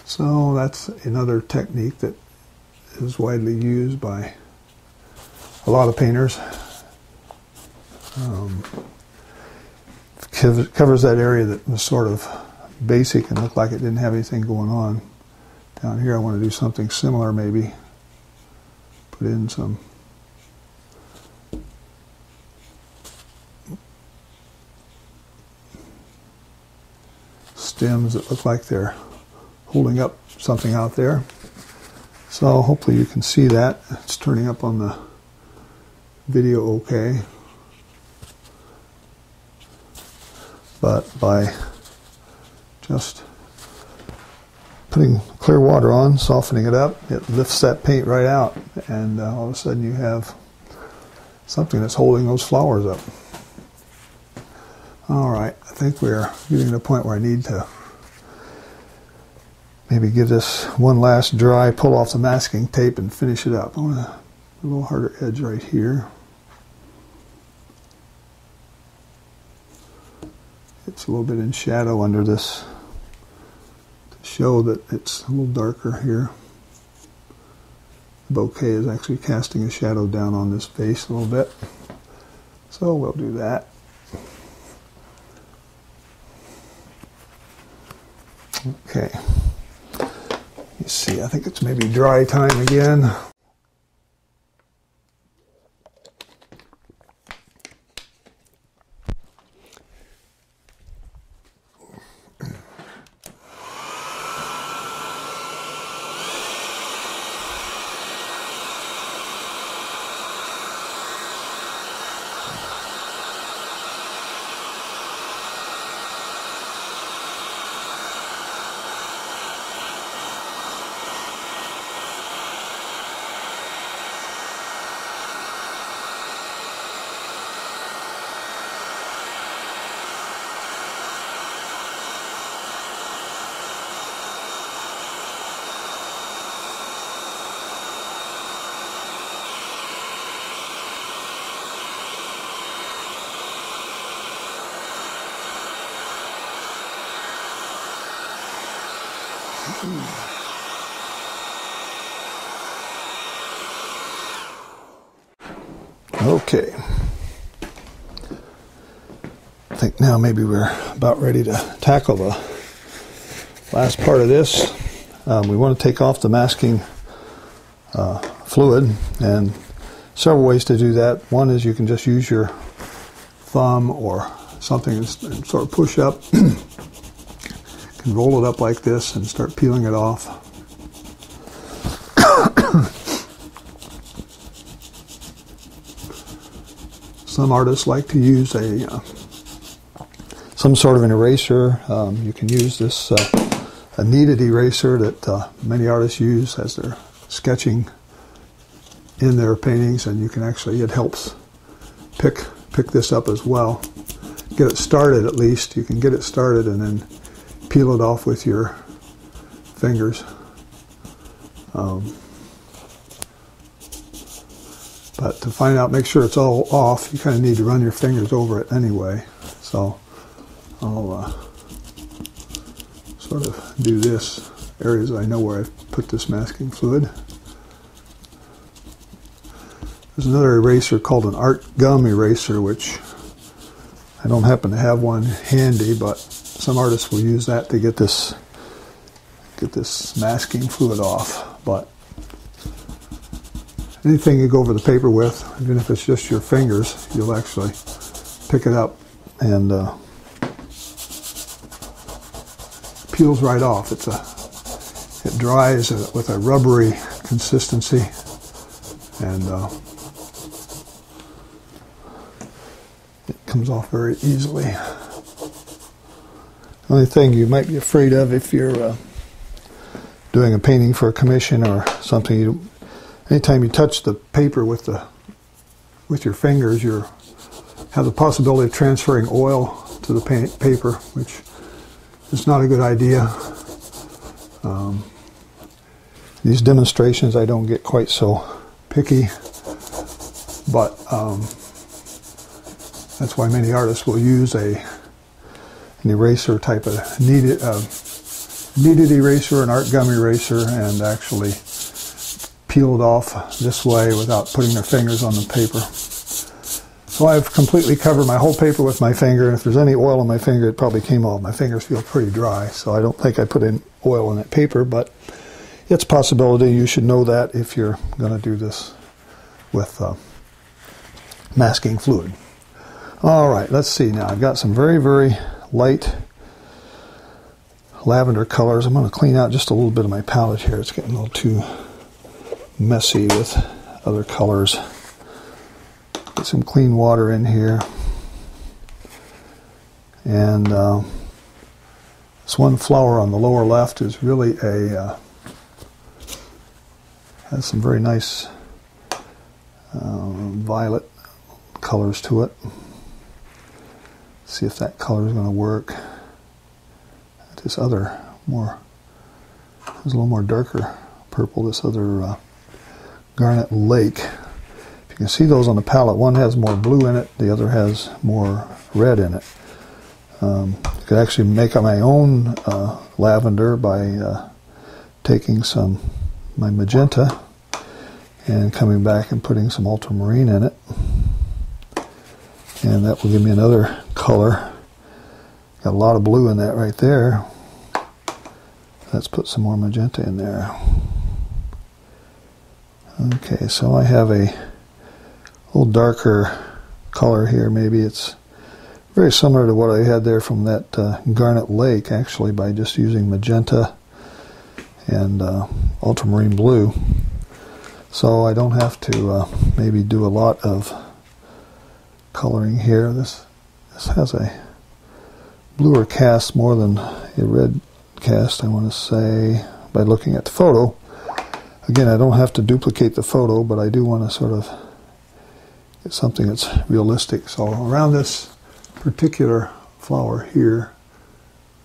So that's another technique that is widely used by a lot of painters. Covers that area that was sort of basic and looked like it didn't have anything going on. Down here I want to do something similar, maybe put in some stems that look like they're holding up something out there. So hopefully you can see that. It's turning up on the video okay. But by just putting clear water on, softening it up, it lifts that paint right out, and all of a sudden you have something that's holding those flowers up. All right, I think we're getting to the point where I need to maybe give this one last dry, pull off the masking tape and finish it up. I want a little harder edge right here. It's a little bit in shadow under this to show that it's a little darker here. The bouquet is actually casting a shadow down on this vase a little bit. So we'll do that. Okay. You see, I think it's maybe dry time again. Okay. I think now maybe we're about ready to tackle the last part of this. We want to take off the masking fluid, and several ways to do that. One is you can just use your thumb or something and sort of push up. You can roll it up like this and start peeling it off. Some artists like to use some sort of an eraser. You can use this a kneaded eraser that many artists use as they're sketching in their paintings, and you can actually, it helps pick this up as well. Get it started at least. You can get it started and then peel it off with your fingers. But to find out, make sure it's all off, you kind of need to run your fingers over it anyway. So I'll sort of do this, areas I know where I've put this masking fluid. There's another eraser called an art gum eraser, which I don't happen to have one handy, but some artists will use that to get this masking fluid off. But anything you go over the paper with, even if it's just your fingers, you'll actually pick it up and peels right off. It dries with a rubbery consistency, and it comes off very easily. The only thing you might be afraid of if you're doing a painting for a commission or something, anytime you touch the paper with your fingers, you have the possibility of transferring oil to the paper, which is not a good idea. These demonstrations, I don't get quite so picky, but that's why many artists will use an eraser type of kneaded eraser, an art gum eraser, and actually peel it off this way without putting their fingers on the paper. So I've completely covered my whole paper with my finger, and if there's any oil on my finger, it probably came off. My fingers feel pretty dry, so I don't think I put in oil in that paper, but it's a possibility. You should know that if you're going to do this with masking fluid. All right, let's see now. I've got some very, very light lavender colors. I'm going to clean out just a little bit of my palette here. It's getting a little too messy with other colors. Get some clean water in here. And this one flower on the lower left is really has some very nice violet colors to it. See if that color is going to work. This other there's a little more darker purple, this other Garnet Lake. If you can see those on the palette, one has more blue in it, the other has more red in it. I could actually make my own lavender by taking my magenta and coming back and putting some ultramarine in it. And that will give me another color. Got a lot of blue in that right there. Let's put some more magenta in there. Okay, so I have a little darker color here. Maybe it's very similar to what I had there from that Garnet Lake, actually, by just using magenta and ultramarine blue. So I don't have to maybe do a lot of coloring here. This has a bluer cast more than a red cast, I want to say, by looking at the photo. Again, I don't have to duplicate the photo, but I do want to sort of get something that's realistic. So around this particular flower here,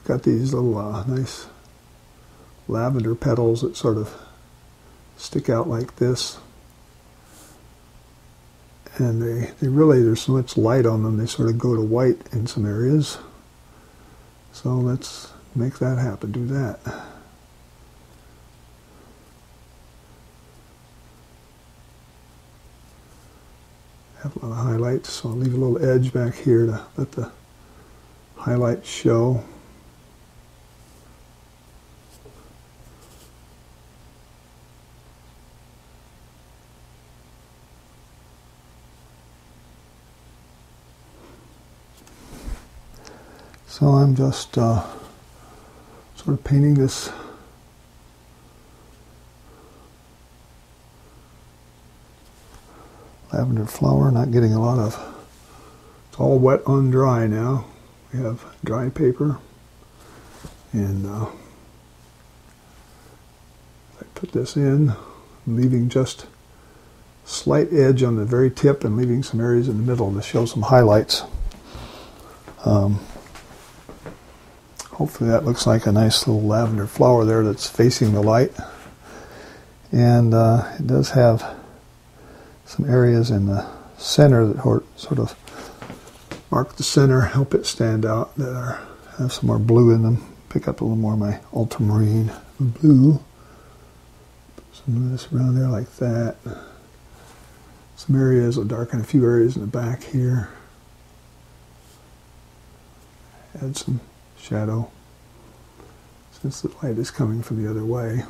got these little nice lavender petals that sort of stick out like this. And they really, there's so much light on them, they sort of go to white in some areas. So let's make that happen, do that. Have a lot of highlights, so I'll leave a little edge back here to let the highlights show. So I'm just sort of painting this lavender flower, not getting a lot of, it's all wet on dry now. We have dry paper, and I put this in, leaving just slight edge on the very tip and leaving some areas in the middle to show some highlights. Hopefully that looks like a nice little lavender flower there that's facing the light. And it does have some areas in the center that sort of mark the center, help it stand out, that have some more blue in them. Pick up a little more of my ultramarine blue. Put some of this around there like that. Some areas will darken a few areas in the back here. Add some shadow since the light is coming from the other way.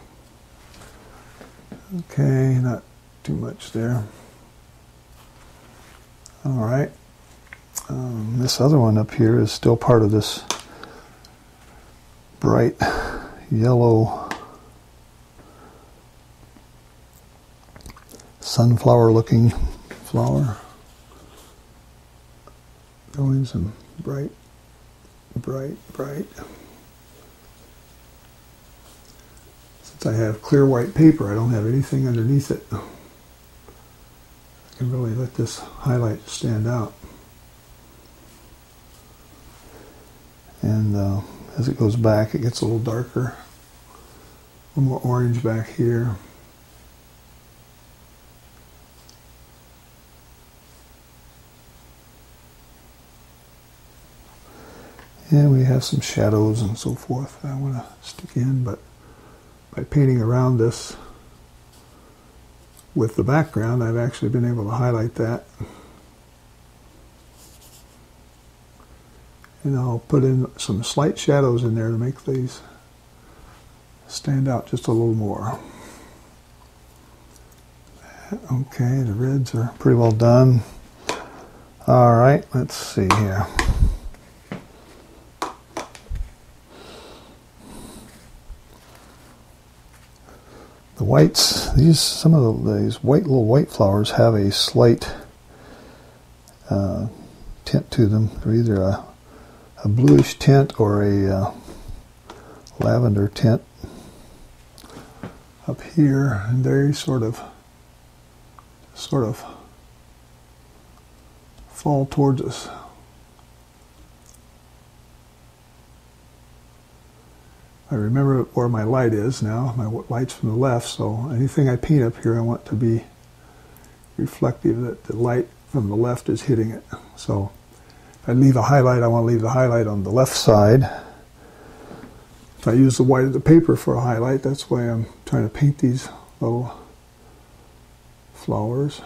Okay, not too much there. All right. This other one up here is still part of this bright yellow sunflower looking flower. Going some bright. Since I have clear white paper, I don't have anything underneath it. I can really let this highlight stand out. And as it goes back, it gets a little darker. A little more orange back here. And we have some shadows and so forth that I want to stick in, but by painting around this with the background, I've actually been able to highlight that. And I'll put in some slight shadows in there to make these stand out just a little more. Okay, the reds are pretty well done. All right, let's see here. The whites, some of these little white flowers have a slight tint to them. They're either a bluish tint or a lavender tint up here, and they sort of fall towards us. I remember where my light is now. My light's from the left, so anything I paint up here I want to be reflective that the light from the left is hitting it. So if I leave a highlight, I want to leave the highlight on the left side. If I use the white of the paper for a highlight, that's why I'm trying to paint these little flowers.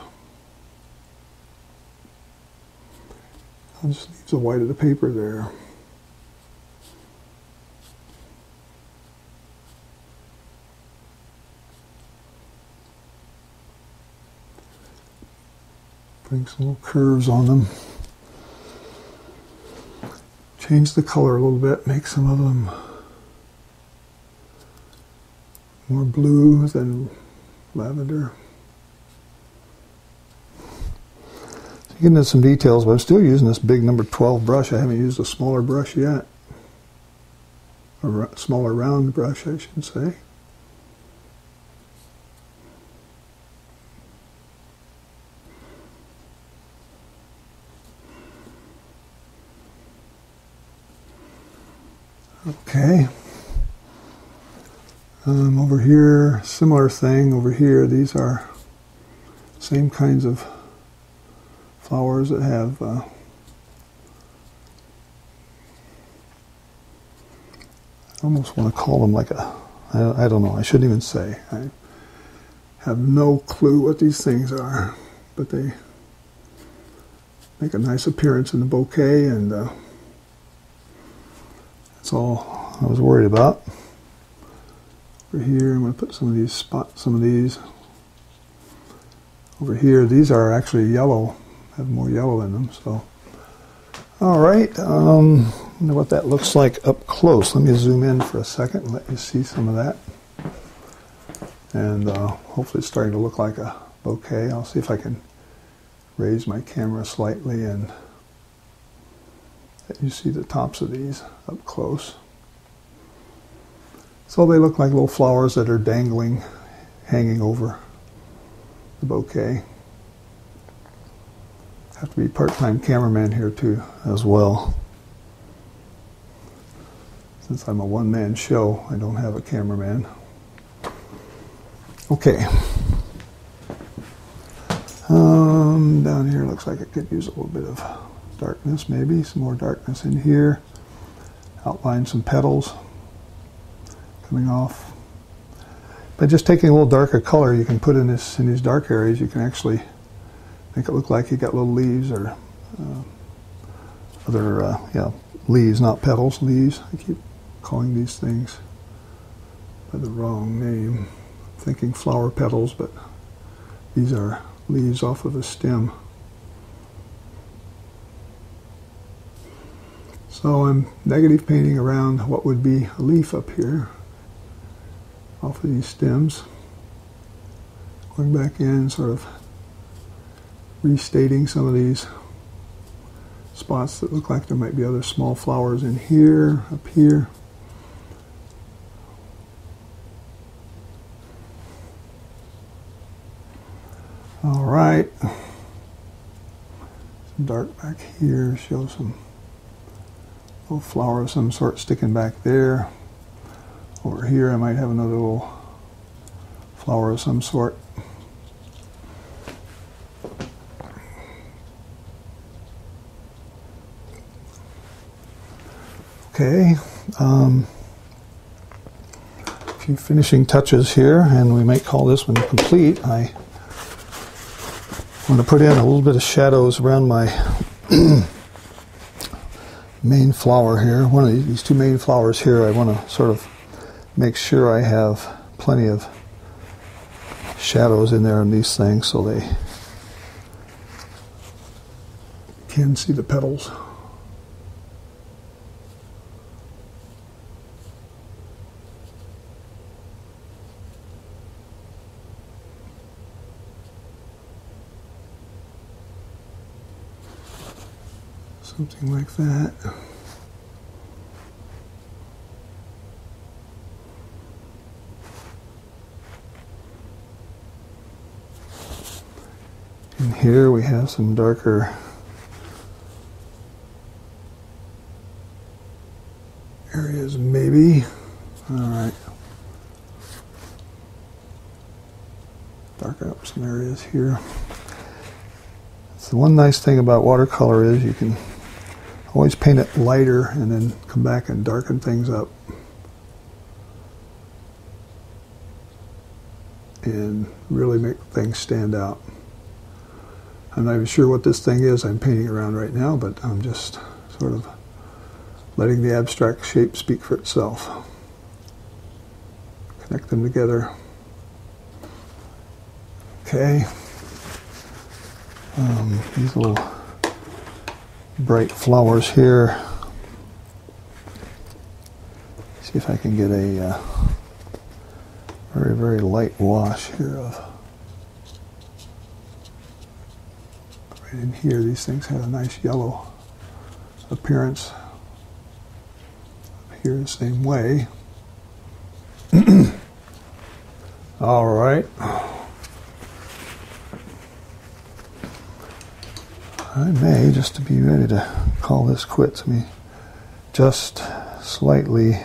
I'll just leave the white of the paper there. Bring some little curves on them. Change the color a little bit, make some of them more blue than lavender. So getting into some details, but I'm still using this big number 12 brush. I haven't used a smaller brush yet. A smaller round brush, I should say. Okay. Over here, similar thing. Over here, these are same kinds of flowers that have I almost want to call them like a, I don't know, I shouldn't even say. I have no clue what these things are, but they make a nice appearance in the bouquet, and that's all I was worried about. Over here, I'm going to put some of these some of these. Over here, these are actually yellow, have more yellow in them. So, all right, I wonder what that looks like up close. Let me zoom in for a second and let you see some of that. And hopefully it's starting to look like a bouquet. I'll see if I can raise my camera slightly and let you see the tops of these up close. So they look like little flowers that are dangling, hanging over the bouquet. Have to be part-time cameraman here too, as well. Since I'm a one-man show, I don't have a cameraman. Okay. Down here looks like it could use a little bit of darkness, maybe some more darkness in here. Outline some petals coming off. By just taking a little darker color you can put in these dark areas, you can actually make it look like you got little leaves or other leaves, not petals, leaves. I keep calling these things by the wrong name. I'm thinking flower petals, but these are leaves off of a stem. So I'm negative painting around what would be a leaf up here off of these stems. Going back in, sort of restating some of these spots that look like there might be other small flowers in here, up here. All right. Some dark back here, show some little flower of some sort sticking back there. Over here I might have another little flower of some sort. Okay, a few finishing touches here, and we might call this one complete. I want to put in a little bit of shadows around my main flower here. One of these two main flowers here, I want to sort of make sure I have plenty of shadows in there on these things so they can see the petals. Something like that. And here we have some darker areas maybe. All right. Darken up some areas here. So one nice thing about watercolor is you can always paint it lighter and then come back and darken things up. And really make things stand out. I'm not even sure what this thing is I'm painting around right now, but I'm just sort of letting the abstract shape speak for itself. Connect them together. Okay. These little bright flowers here. See if I can get a very, very light wash here of right in here. These things have a nice yellow appearance. Up here the same way. All right. I may, just to be ready to call this quits, let me just slightly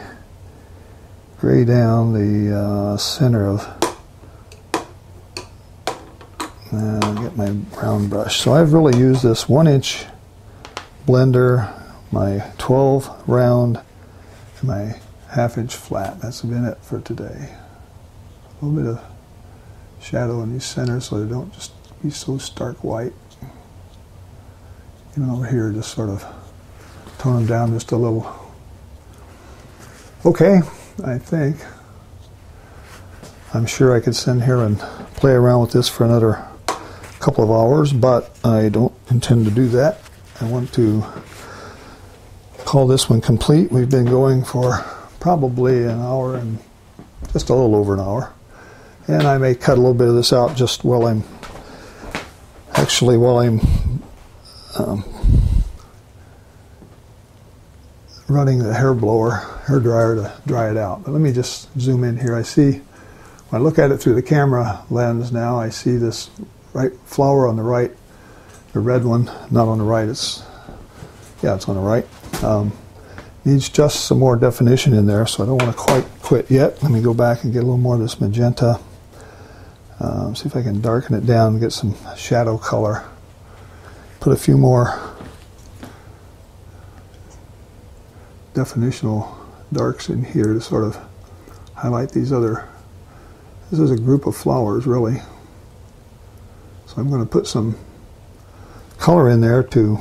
gray down the center of, and I'll get my brown brush. So I've really used this 1-inch blender, my 12 round, and my 1/2-inch flat. That's been it for today. A little bit of shadow in these centers so they don't just be so stark white. Even over here, just sort of tone them down just a little. Okay, I think. I'm sure I could sit here and play around with this for another couple of hours, but I don't intend to do that. I want to call this one complete. We've been going for probably an hour and just a little over an hour. And I may cut a little bit of this out just while I'm running the hair dryer to dry it out. But let me just zoom in here. I see, when I look at it through the camera lens now, I see this right flower on the right, the red one, not on the right, it's on the right. Needs just some more definition in there, so I don't want to quite quit yet. Let me go back and get a little more of this magenta. See if I can darken it down and get some shadow color. Put a few more definitional darks in here to sort of highlight these other. This is a group of flowers, really. So I'm going to put some color in there to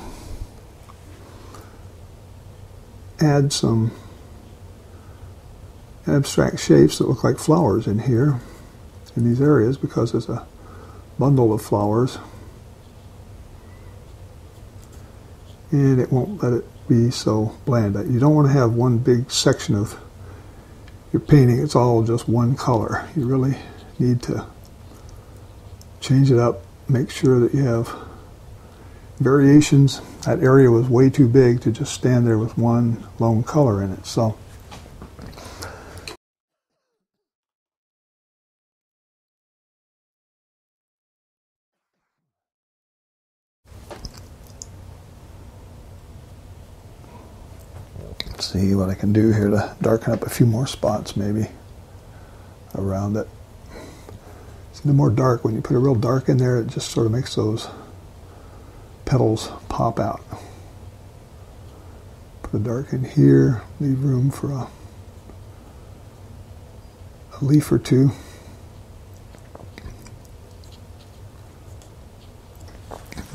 add some abstract shapes that look like flowers in here, in these areas, because there's a bundle of flowers. And it won't let it be so bland. You don't want to have one big section of your painting. It's all just one color. You really need to change it up, make sure that you have variations. That area was way too big to just stand there with one lone color in it. So let's see what I can do here to darken up a few more spots maybe around it. See, the more dark, when you put a real dark in there, it just sort of makes those petals pop out. Put a dark in here, leave room for a leaf or two.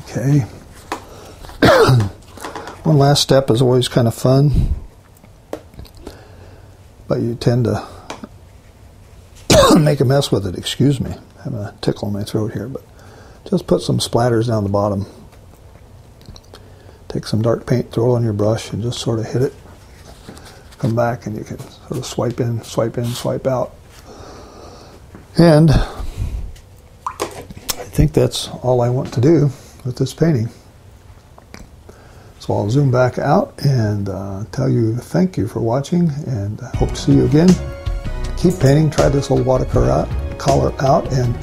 Okay. One last step is always kind of fun, but you tend to make a mess with it. Excuse me, I'm having a tickle in my throat here, but just put some splatters down the bottom. Take some dark paint, throw it on your brush, and just sort of hit it. Come back, and you can sort of swipe in, swipe out. And I think that's all I want to do with this painting. So I'll zoom back out and tell you thank you for watching, and hope to see you again. Keep painting, try this old watercolor out, and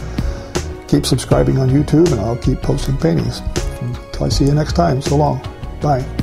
keep subscribing on YouTube, and I'll keep posting paintings. Until I see you next time, so long. Bye.